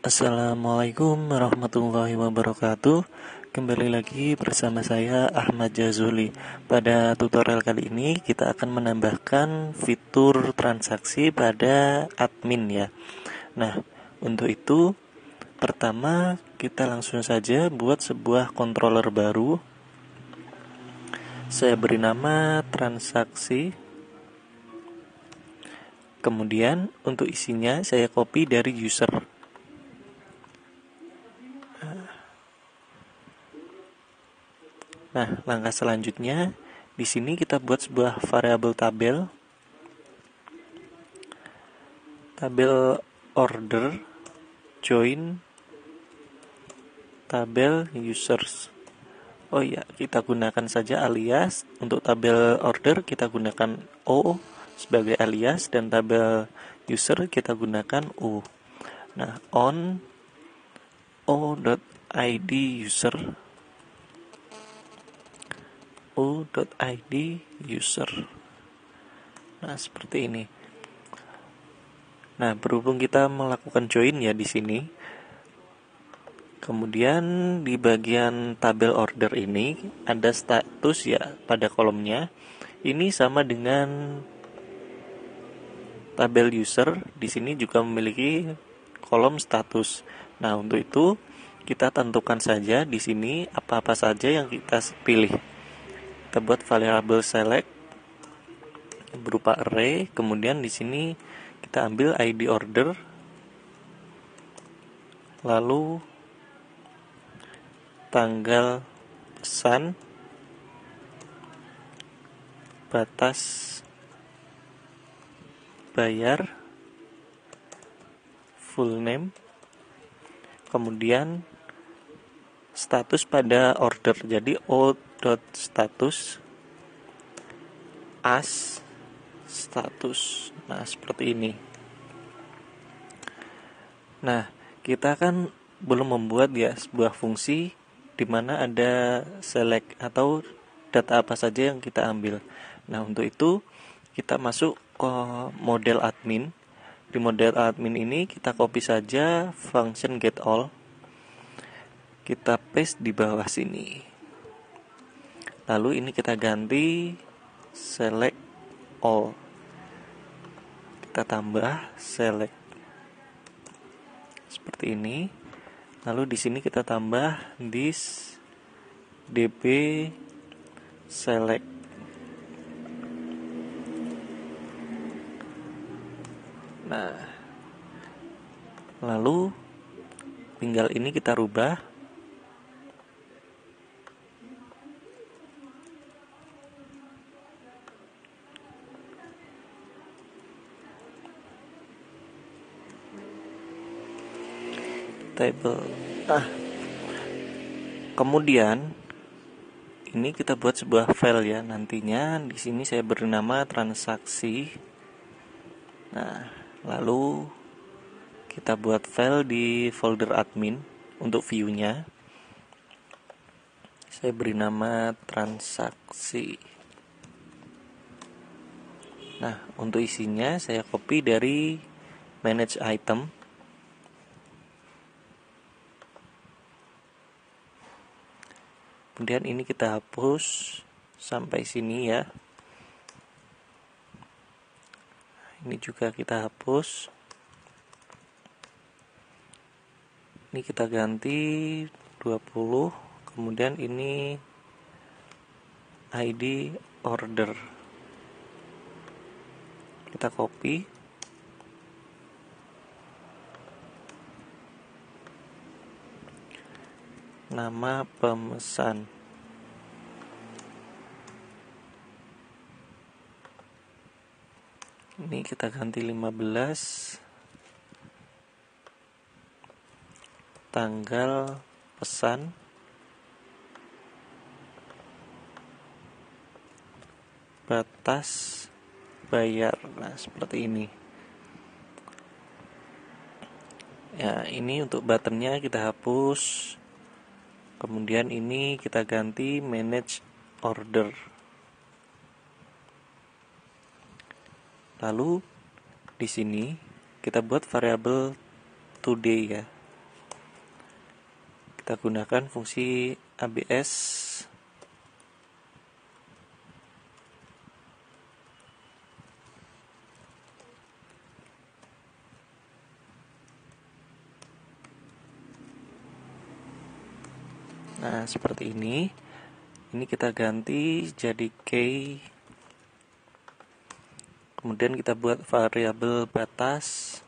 Assalamualaikum warahmatullahi wabarakatuh. Kembali lagi bersama saya Ahmad Jazuli. Pada tutorial kali ini kita akan menambahkan fitur transaksi pada admin ya. Nah, untuk itu pertama kita langsung saja buat sebuah controller baru. Saya beri nama transaksi. Kemudian untuk isinya saya copy dari user. Nah, langkah selanjutnya di sini kita buat sebuah variabel tabel order join tabel users. Oh iya, kita gunakan saja alias. Untuk tabel order kita gunakan O sebagai alias dan tabel user kita gunakan U. Nah, on o.id user o.id user. Nah, seperti ini. Nah, berhubung kita melakukan join ya di sini. Kemudian di bagian tabel order ini ada status ya pada kolomnya. Ini sama dengan tabel user. Di sini juga memiliki kolom status. Nah, untuk itu kita tentukan saja di sini apa-apa saja yang kita pilih. Kita buat variable select berupa array, kemudian di sini kita ambil ID order, lalu tanggal pesan, batas bayar, full name, kemudian status pada order. Jadi o.status as status. Nah, seperti ini. Nah, kita kan belum membuat ya sebuah fungsi di mana ada select atau data apa saja yang kita ambil. Nah, untuk itu kita masuk ke model admin. Di model admin ini kita copy saja function getAll. Kita paste di bawah sini. Lalu ini kita ganti select all. Kita tambah select seperti ini. Lalu di sini kita tambah this db select. Nah, lalu tinggal ini kita rubah. Table. Kemudian ini kita buat sebuah file ya. Nantinya di sini saya beri nama transaksi. Nah, lalu kita buat file di folder admin untuk view-nya. Saya beri nama transaksi. Nah, untuk isinya saya copy dari manage item. Kemudian ini kita hapus sampai sini ya. Ini juga kita hapus. Ini kita ganti 20. Kemudian ini ID order. Kita copy. Nama pemesan. Ini kita ganti 15. Tanggal pesan. Batas bayar. Nah, seperti ini. Ya, ini untuk buttonnya kita hapus. Kemudian ini kita ganti manage order. Lalu di sini kita buat variabel today ya. kita gunakan fungsi ABS. Nah, seperti ini. Ini kita ganti jadi key. Kemudian kita buat variabel batas.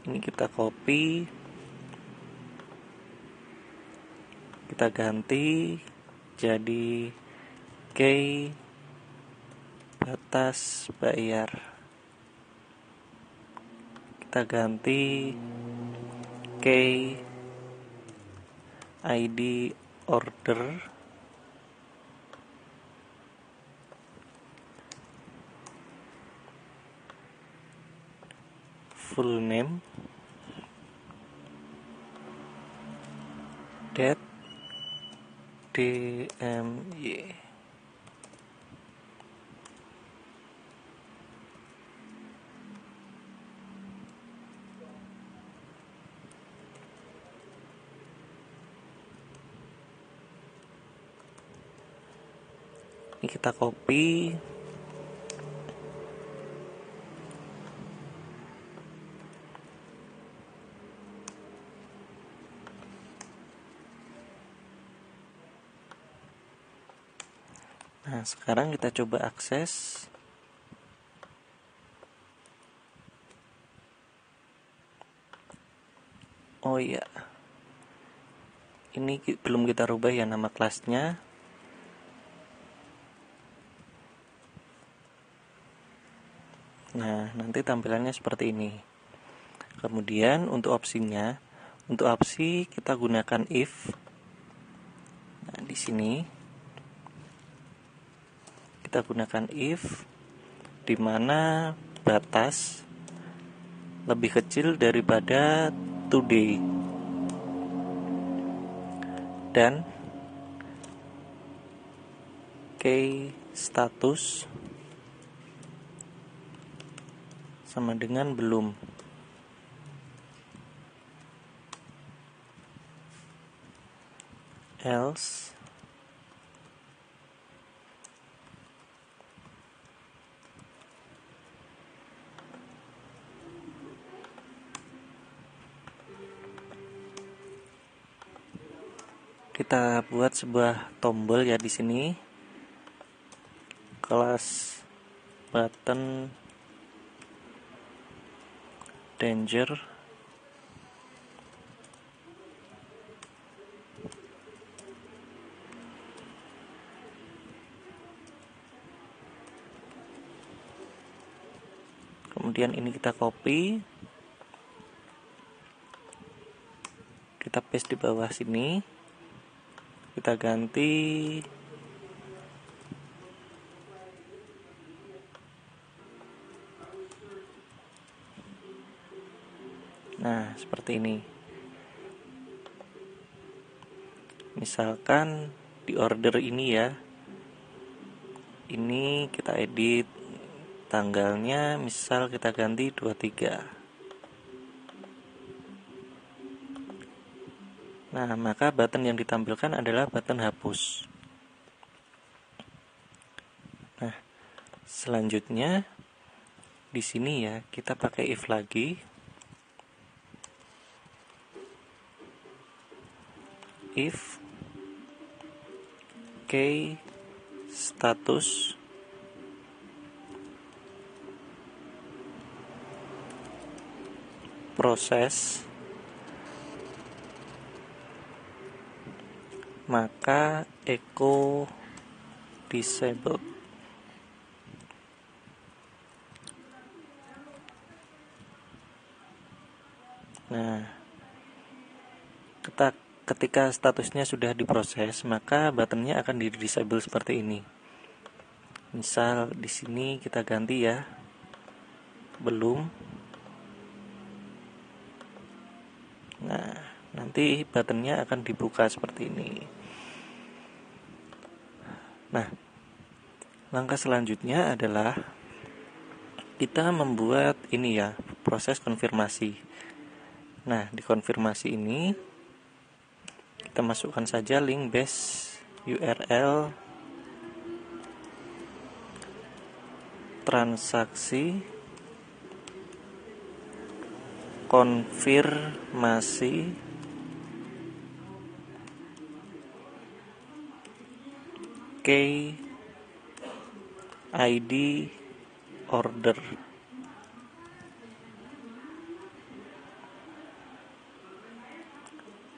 Ini kita copy. Kita ganti jadi key batas bayar. Kita ganti key ID order. Full name, date, DMY. Ini kita copy. Nah, sekarang kita coba akses. Oh iya, ini belum kita rubah ya nama kelasnya. Nah, nanti tampilannya seperti ini. Kemudian untuk opsinya, untuk opsi kita gunakan if. Nah, di sini kita gunakan if, di mana batas lebih kecil daripada today, dan key status sama dengan belum. Else kita buat sebuah tombol ya di sini, kelas button danger. Kemudian ini kita copy, kita paste di bawah sini, kita ganti nah seperti ini. Misalkan di order ini ya, ini kita edit tanggalnya, misal kita ganti 23. Nah, maka button yang ditampilkan adalah button hapus. Nah, selanjutnya di sini ya, kita pakai if lagi. If key status proses, maka echo disabled. Nah, ketika statusnya sudah diproses, maka buttonnya akan di disable seperti ini. Misal di sini kita ganti ya, belum. Nah, nanti buttonnya akan dibuka seperti ini. Nah, langkah selanjutnya adalah kita membuat ini ya, proses konfirmasi. Nah, di konfirmasi ini Kita masukkan saja link base URL transaksi konfirmasi key ID order.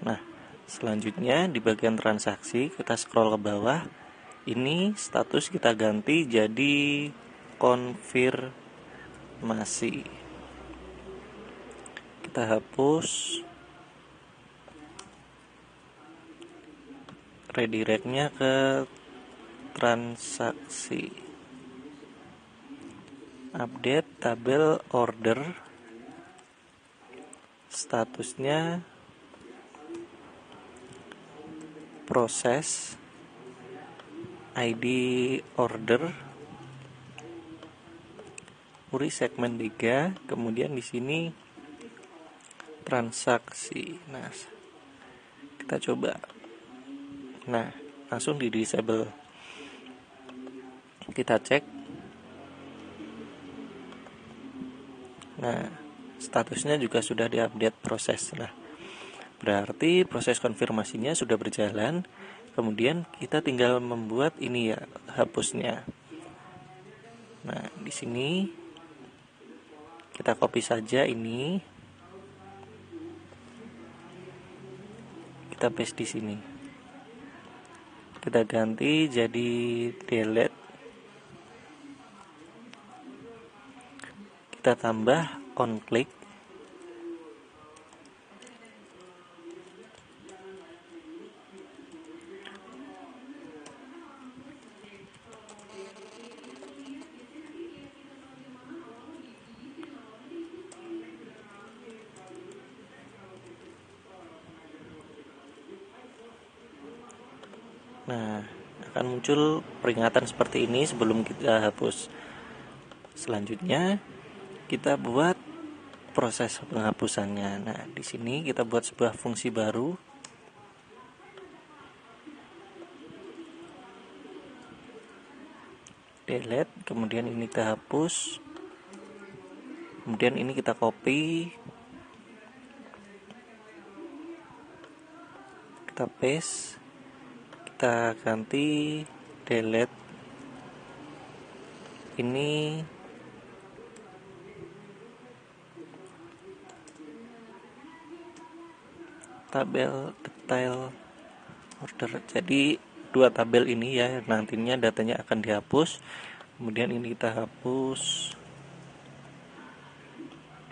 Nah, selanjutnya di bagian transaksi kita scroll ke bawah. Ini status kita ganti jadi konfirmasi. Kita hapus, redirectnya ke transaksi, update tabel order, statusnya proses, ID order, URI segmen 3, kemudian di sini transaksi. Nah, kita coba. Nah, langsung di disable. Kita cek. Nah, statusnya juga sudah diupdate proses. Nah, berarti proses konfirmasinya sudah berjalan. Kemudian kita tinggal membuat ini ya, hapusnya. Nah, di sini kita copy saja ini. Kita paste di sini. Kita ganti jadi delete. Kita tambah on click. Nah, akan muncul peringatan seperti ini sebelum kita hapus. Selanjutnya, kita buat proses penghapusannya. Nah, di sini kita buat sebuah fungsi baru. Delete, kemudian ini kita hapus. Kemudian ini kita copy. Kita paste. Kita ganti delete ini tabel detail order. Jadi dua tabel ini ya, nantinya datanya akan dihapus. Kemudian ini kita hapus.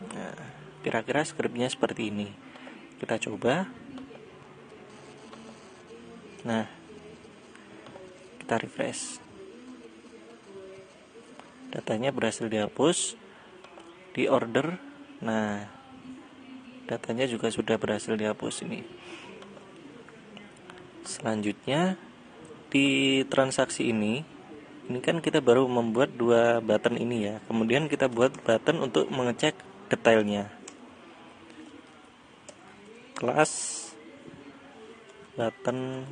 Nah, kira-kira skripnya seperti ini. Kita coba. Nah, kita refresh. Datanya berhasil dihapus di order. Nah, datanya juga sudah berhasil dihapus ini. Selanjutnya di transaksi ini kan kita baru membuat dua button ini ya. Kemudian kita buat button untuk mengecek detailnya. Kelas button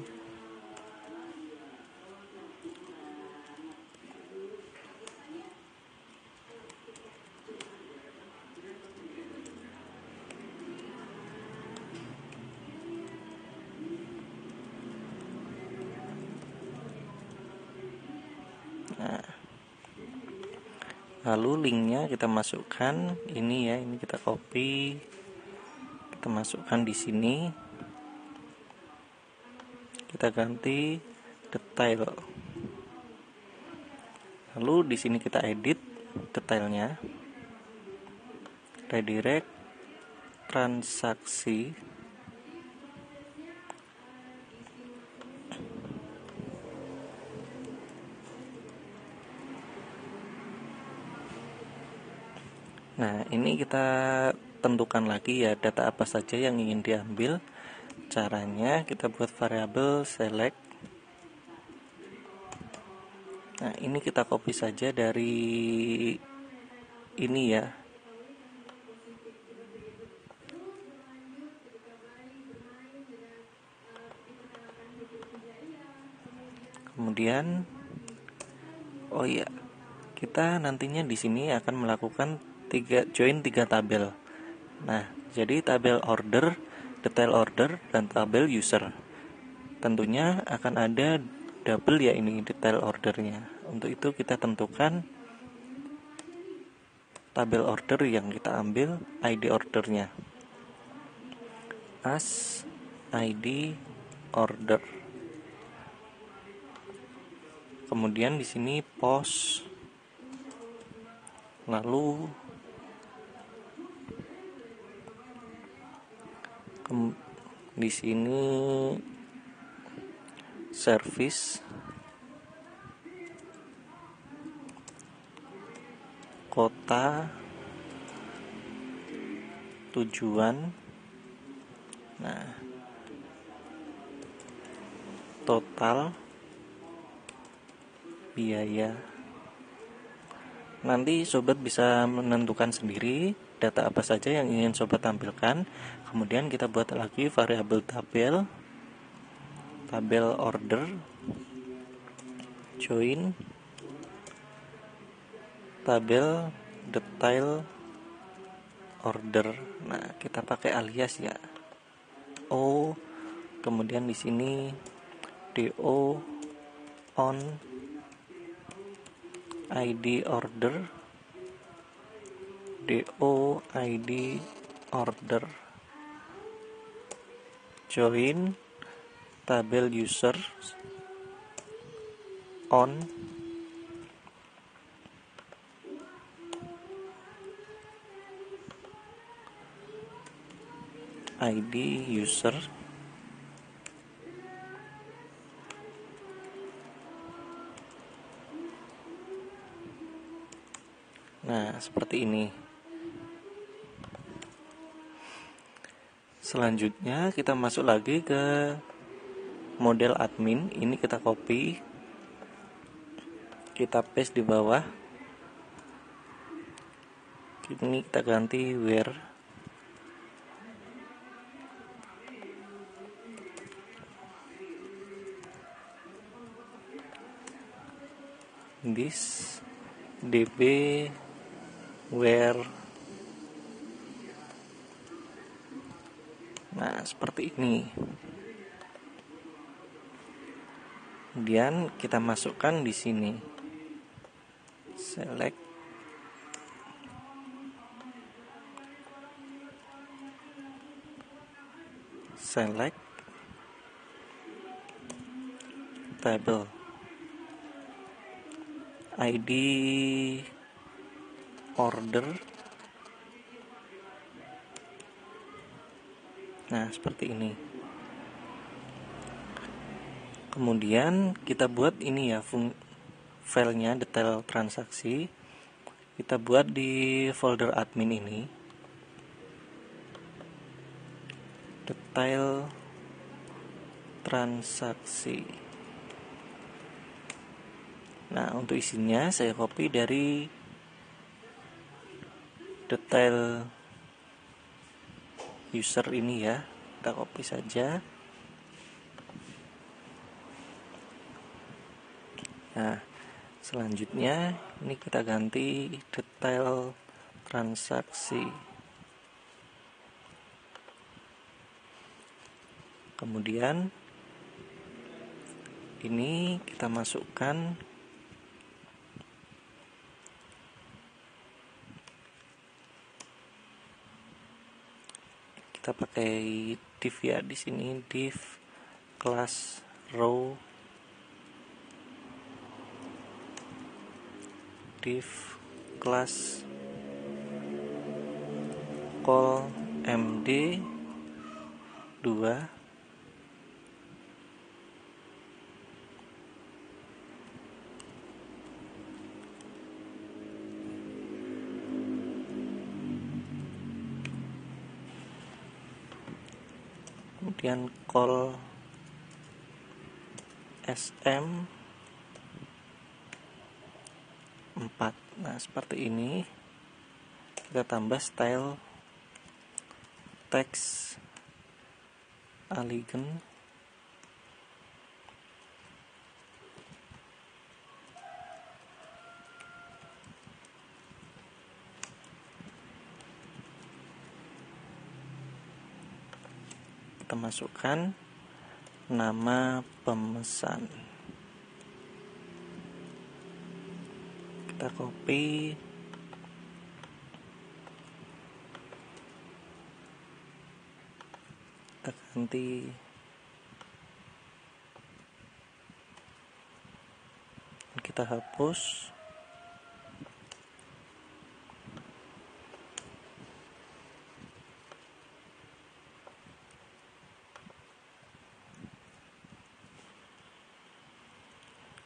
lalu linknya kita masukkan ini ya, ini kita copy, kita masukkan di sini, kita ganti detail, lalu di sini kita edit detailnya, redirect transaksi, nah ini kita tentukan lagi ya data apa saja yang ingin diambil. Caranya kita buat variabel select. Nah ini kita copy saja dari ini ya, Kemudian oh iya, kita nantinya di sini akan melakukan join 3 tabel. Nah, jadi tabel order, detail order, dan tabel user. Tentunya akan ada double ya ini detail ordernya. Untuk itu kita tentukan tabel order yang kita ambil ID ordernya. As ID order. Kemudian di sini post, lalu di sini service, kota, tujuan, nah total, biaya. Nanti sobat bisa menentukan sendiri data apa saja yang ingin sobat tampilkan. Kemudian kita buat lagi variabel tabel order, join, tabel detail order. Nah, kita pakai alias ya. O, kemudian di sini do on ID order, do ID order, join tabel user on ID user. Nah, seperti ini. Selanjutnya kita masuk lagi ke model admin. Ini kita copy, kita paste di bawah. Ini kita ganti where. This db where. Nah, seperti ini. Kemudian kita masukkan di sini. Select table ID order. Nah, seperti ini. Kemudian kita buat ini ya, filenya detail transaksi. Kita buat di folder admin ini. Detail transaksi. Nah, untuk isinya saya copy dari detail user ini ya. Kita copy saja. Nah, selanjutnya ini kita ganti detail transaksi. Kemudian ini kita masukkan kita pakai div ya, di sini div class row, div class call md 2. Kemudian call sm 4. Nah, seperti ini. Kita tambah style text elegant. kita masukkan nama pemesan, kita copy, kita ganti, kita hapus.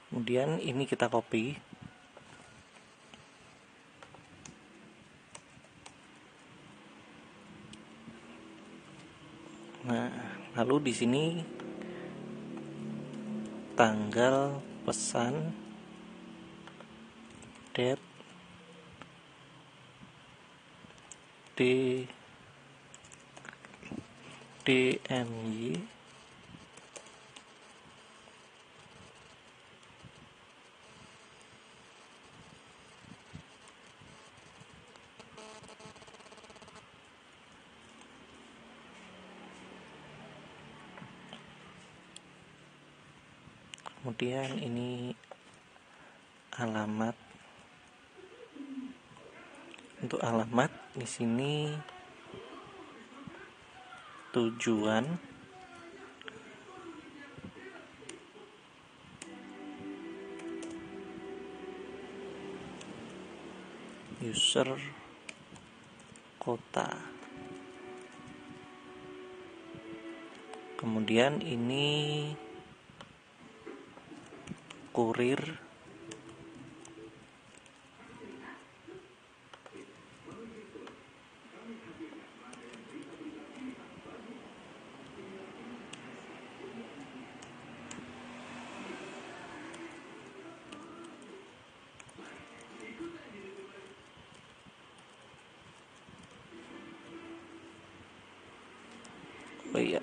Kemudian ini kita copy. Nah, lalu di sini tanggal pesan, date, DNY, kemudian ini alamat. Untuk alamat di sini tujuan, user, kota. Kemudian ini kurir, oh iya,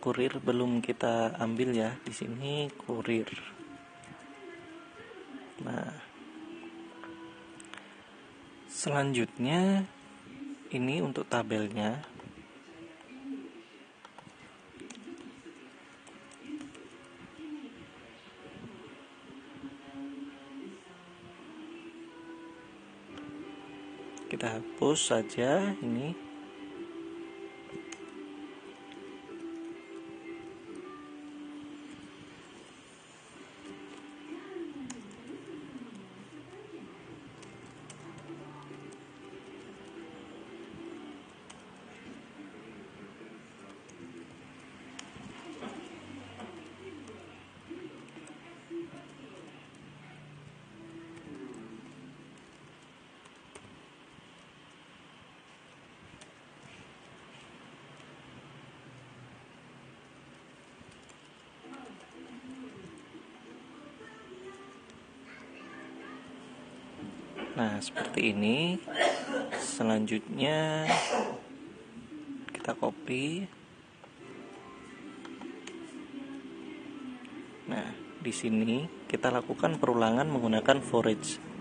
kurir belum kita ambil ya, di sini kurir. Nah, selanjutnya ini untuk tabelnya. Kita hapus saja ini. Nah, seperti ini. Selanjutnya kita copy. Nah, di sini kita lakukan perulangan menggunakan forage.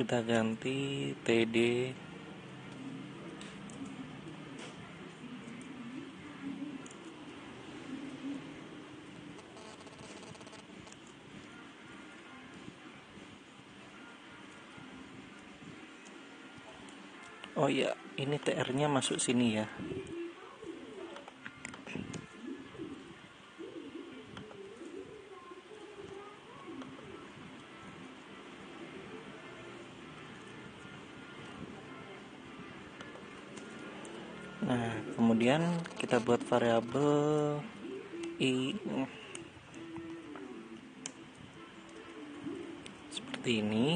Kita ganti TD, oh iya, ini TR-nya masuk sini ya. Nah, kemudian kita buat variabel i seperti ini.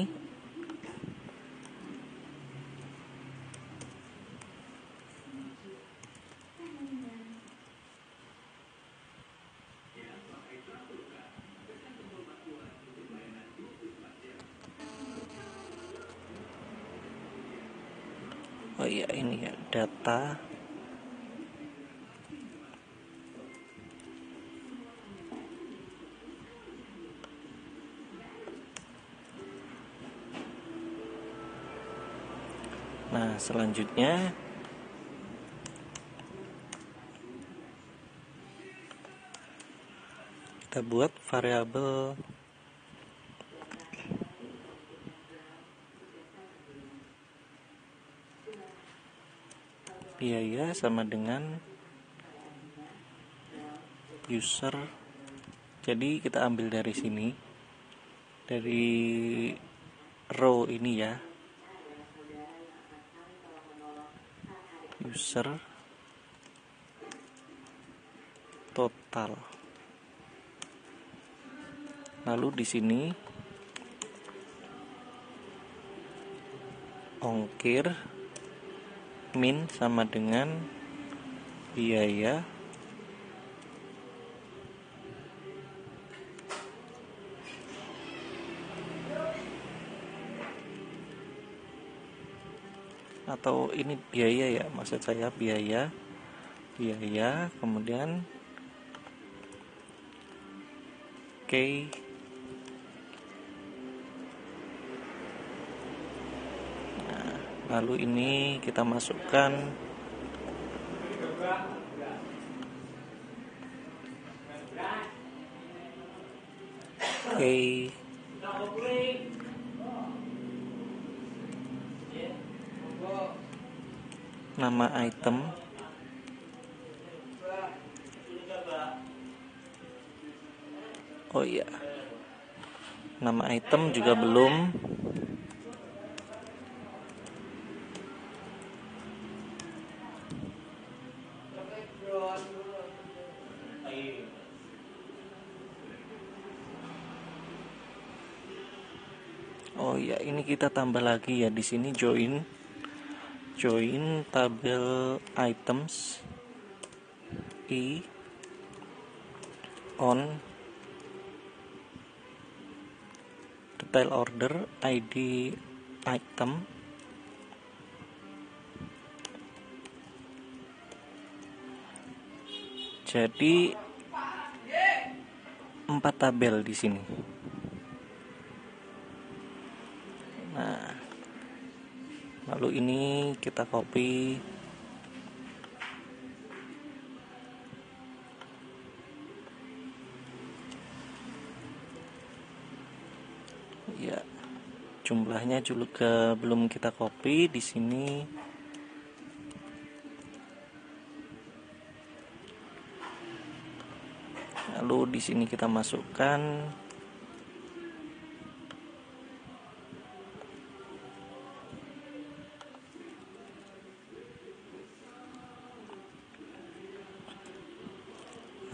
Oh iya, ini ya data. Nah, selanjutnya kita buat variabel biaya sama dengan user. Jadi kita ambil dari sini, dari row ini ya, user total. Lalu di sini ongkir min sama dengan biaya atau ini biaya ya, maksud saya biaya kemudian K lalu ini kita masukkan K nama item, oh iya, nama item juga belum. Oh ya, ini kita tambah lagi ya di sini join tabel items i on detail order id item jadi 4 tabel di sini. Nah, lalu ini kita copy ya, jumlahnya juga belum kita copy di sini. Lalu di sini kita masukkan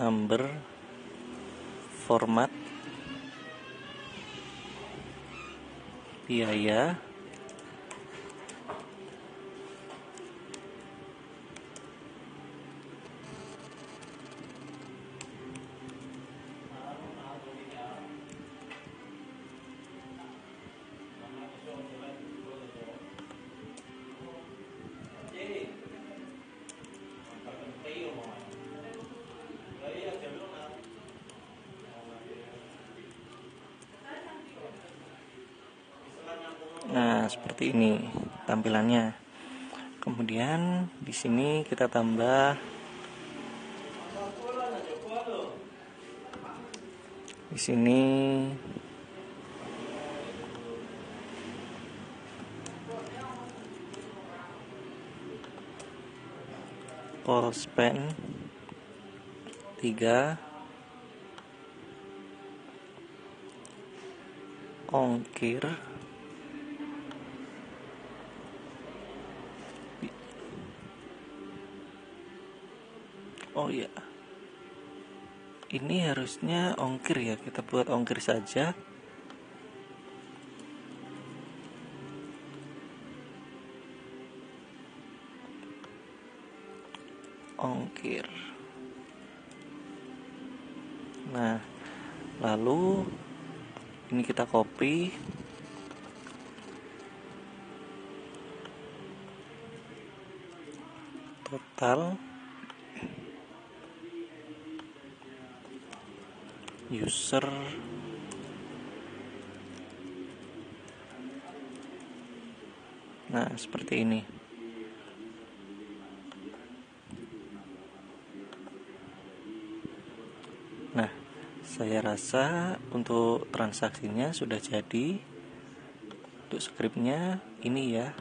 number, format, biaya, nah seperti ini tampilannya. Kemudian di sini kita tambah di sini call spend 3, ongkir oh ya, ini harusnya ongkir ya, kita buat ongkir saja. Ongkir. Nah, lalu ini kita copy. total user seperti ini. Nah, saya rasa untuk transaksinya sudah jadi. Untuk skripnya ini ya.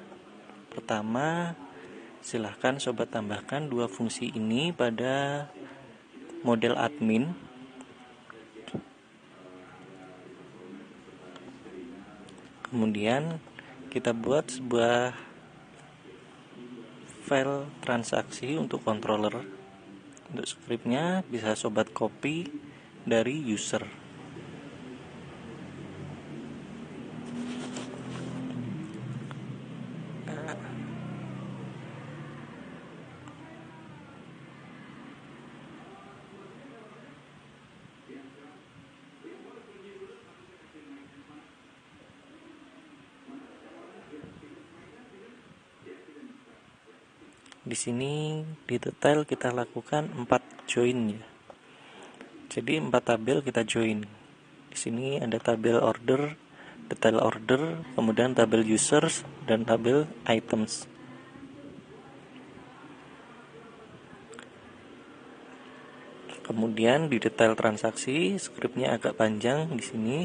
Pertama, silahkan sobat tambahkan dua fungsi ini pada model admin. Kemudian kita buat sebuah file transaksi untuk controller. Untuk skripnya bisa sobat copy dari user. Di sini di detail kita lakukan 4 join ya. Jadi 4 tabel kita join. Di sini ada tabel order, detail order, kemudian tabel users dan tabel items. Kemudian di detail transaksi, skripnya agak panjang di sini.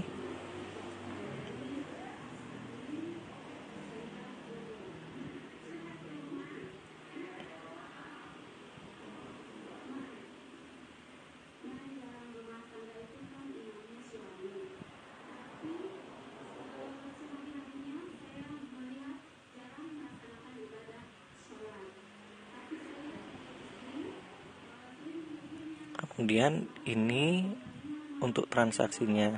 Kemudian ini untuk transaksinya.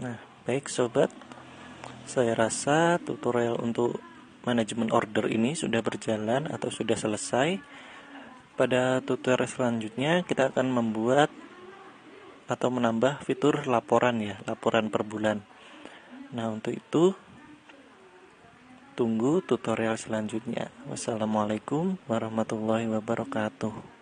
Nah, baik sobat, saya rasa tutorial untuk manajemen order ini sudah berjalan atau sudah selesai. Pada tutorial selanjutnya kita akan membuat atau menambah fitur laporan ya, laporan per bulan. Nah, untuk itu tunggu tutorial selanjutnya. Wassalamualaikum warahmatullahi wabarakatuh.